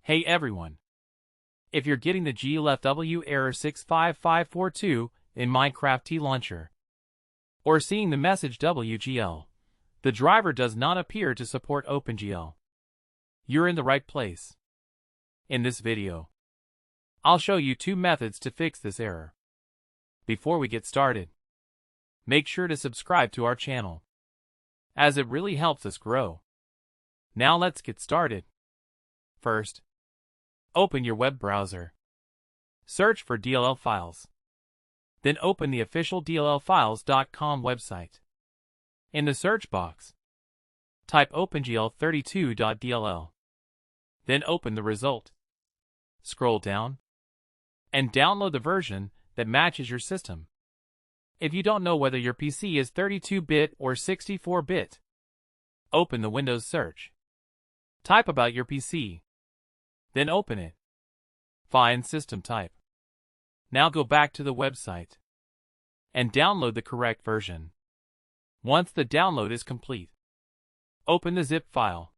Hey everyone! If you're getting the GLFW Error 65542 in Minecraft TLauncher, or seeing the message WGL, the driver does not appear to support OpenGL, you're in the right place. In this video, I'll show you two methods to fix this error. Before we get started, make sure to subscribe to our channel, as it really helps us grow. Now let's get started. First, open your web browser. Search for DLL files. Then open the official DLLfiles.com website. In the search box, type OpenGL32.dll. Then open the result. Scroll down and download the version that matches your system. If you don't know whether your PC is 32-bit or 64-bit, open the Windows search. Type about your PC. Then open it. Find System Type. Now go back to the website and download the correct version. Once the download is complete, open the zip file.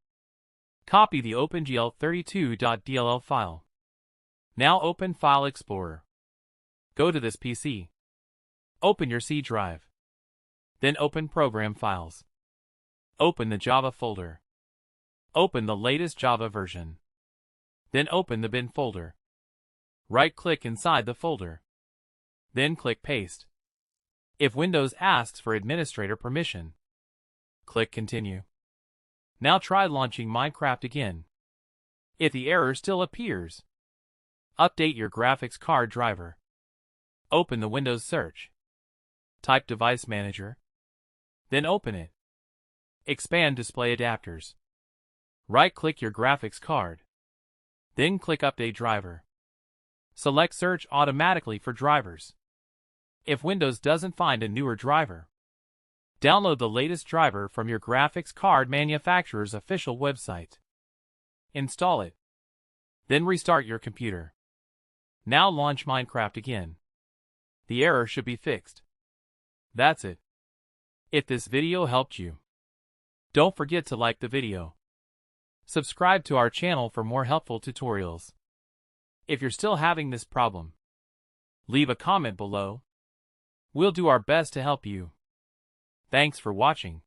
Copy the OpenGL32.dll file. Now open File Explorer. Go to this PC. Open your C drive. Then open Program Files. Open the Java folder. Open the latest Java version. Then open the bin folder. Right-click inside the folder. Then click Paste. If Windows asks for administrator permission, click Continue. Now try launching Minecraft again. If the error still appears, update your graphics card driver. Open the Windows search. Type Device Manager. Then open it. Expand Display Adapters. Right-click your graphics card. Then click Update Driver. Select Search automatically for drivers. If Windows doesn't find a newer driver, download the latest driver from your graphics card manufacturer's official website. Install it. Then restart your computer. Now launch Minecraft again. The error should be fixed. That's it. If this video helped you, don't forget to like the video. Subscribe to our channel for more helpful tutorials. If you're still having this problem, leave a comment below. We'll do our best to help you. Thanks for watching.